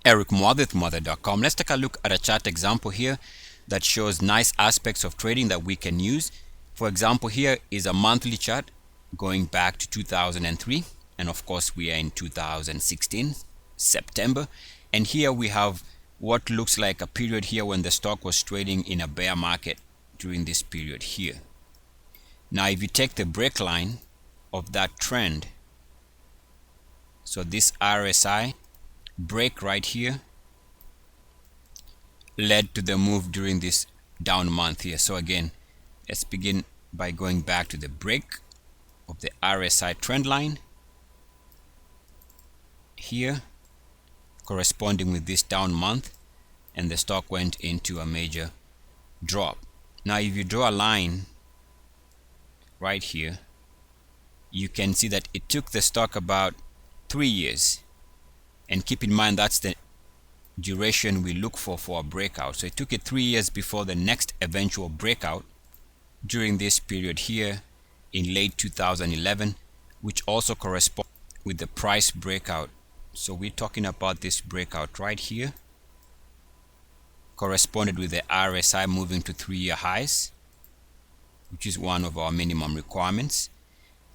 Eric Muadith, Muadith.com. Let's take a look at a chart example here that shows nice aspects of trading that we can use. For example, here is a monthly chart going back to 2003, and of course we are in 2016 September, and here we have what looks like a period here when the stock was trading in a bear market during this period here. Now if you take the break line of that trend, so this RSI break right here led to the move during this down month here. So again, let's begin by going back to the break of the RSI trend line here, corresponding with this down month, and the stock went into a major drop. Now if you draw a line right here, you can see that it took the stock about 3 years, and keep in mind that's the duration we look for a breakout. So it took it 3 years before the next eventual breakout during this period here in late 2011, which also corresponds with the price breakout. So we're talking about this breakout right here, corresponded with the RSI moving to 3-year highs, which is one of our minimum requirements.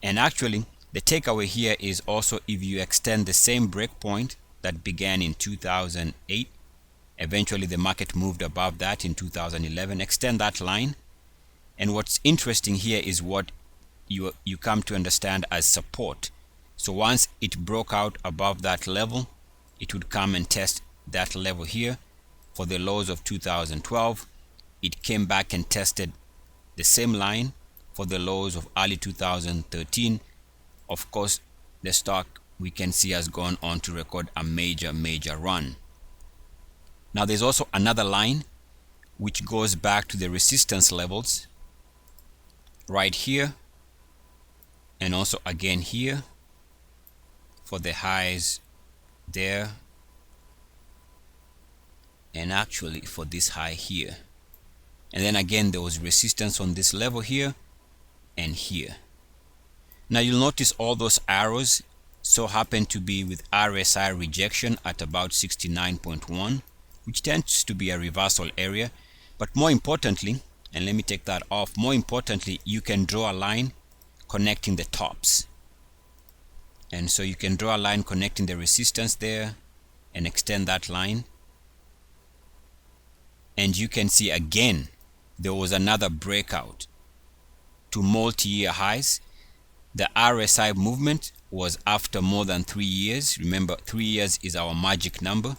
And actually the takeaway here is also, if you extend the same breakpoint that began in 2008, eventually the market moved above that in 2011, extend that line, and what's interesting here is what you come to understand as support. So once it broke out above that level, it would come and test that level here for the lows of 2012. It came back and tested the same line for the lows of early 2013. Of course, the stock we can see has gone on to record a major run. Now there's also another line which goes back to the resistance levels right here, and also again here for the highs there, and actually for this high here, and then again there was resistance on this level here and here. Now you'll notice all those arrows so happen to be with RSI rejection at about 69.1, which tends to be a reversal area. But more importantly, and let me take that off, more importantly, you can draw a line connecting the tops. And so you can draw a line connecting the resistance there and extend that line, and you can see again there was another breakout to multi-year highs. The RSI movement was after more than 3 years. Remember, 3 years is our magic number.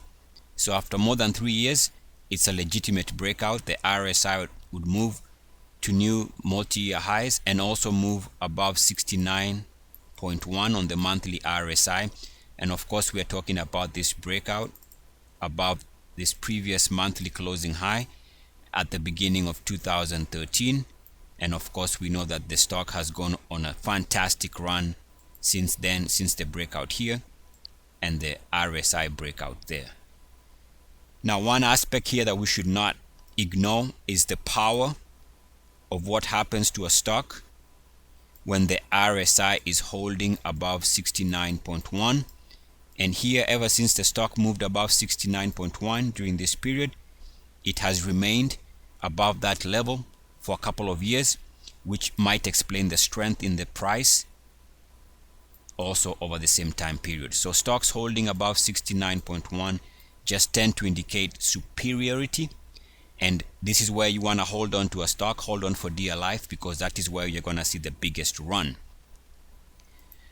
So after more than 3 years, it's a legitimate breakout. The RSI would move to new multi-year highs and also move above 69.1 on the monthly RSI. And of course, we are talking about this breakout above this previous monthly closing high at the beginning of 2013. And of course, we know that the stock has gone on a fantastic run since then, since the breakout here and the RSI breakout there. Now, one aspect here that we should not ignore is the power of what happens to a stock when the RSI is holding above 69.1. And here, ever since the stock moved above 69.1 during this period, it has remained above that level for a couple of years, which might explain the strength in the price also over the same time period. So stocks holding above 69.1 just tend to indicate superiority, and this is where you want to hold on to a stock, hold on for dear life, because that is where you're going to see the biggest run.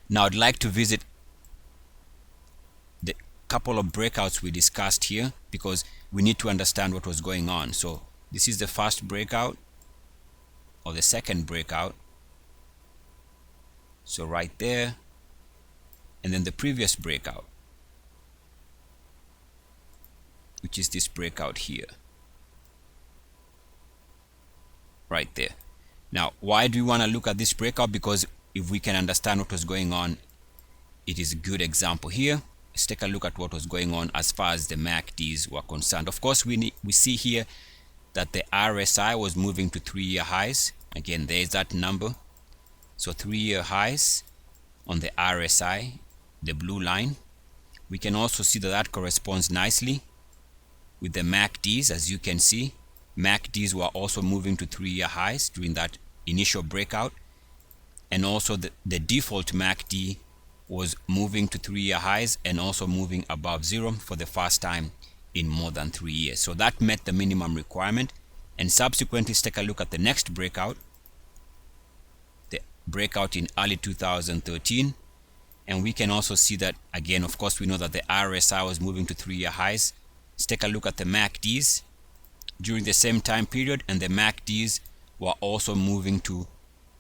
Now I'd like to visit the couple of breakouts we discussed here because we need to understand what was going on. So this is the first breakout or the second breakout, so right there, and then the previous breakout, which is this breakout here right there. Now why do we want to look at this breakout? Because if we can understand what was going on, it is a good example here. Let's take a look at what was going on as far as the MACDs were concerned. Of course, we see here that the RSI was moving to 3-year highs. Again, there's that number. So 3-year highs on the RSI, the blue line, We can also see that that corresponds nicely with the MACDs. As you can see, MACDs were also moving to 3-year highs during that initial breakout, and also the default MACD was moving to 3-year highs and also moving above zero for the first time in more than 3 years. So that met the minimum requirement. And subsequently, let's take a look at the next breakout, the breakout in early 2013. And we can also see that, again, of course, we know that the RSI was moving to 3-year highs. Let's take a look at the MACDs during the same time period, and the MACDs were also moving to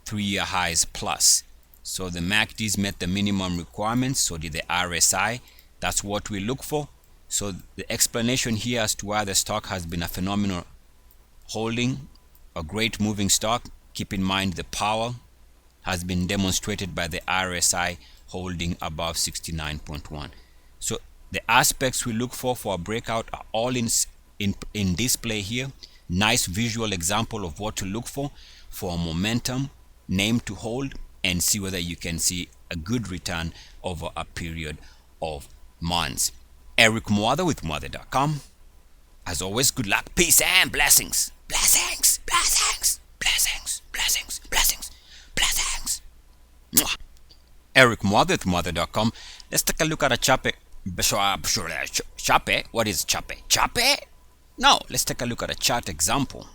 3-year highs plus. So the MACDs met the minimum requirements, so did the RSI. That's what we look for. So the explanation here as to why the stock has been a phenomenal holding, a great moving stock, keep in mind the power has been demonstrated by the RSI holding above 69.1. So the aspects we look for a breakout are all in display here. Nice visual example of what to look for a momentum name to hold, and see whether you can see a good return over a period of months. Eric Mwatha with Mwatha.com. As always, good luck, peace, and blessings. Blessings, blessings, blessings, blessings, blessings, blessings. Mwah. Eric Mwatha with Mwatha.com. Let's take a look at a chape. Chape? What is chape? Chape? No, let's take a look at a chart example.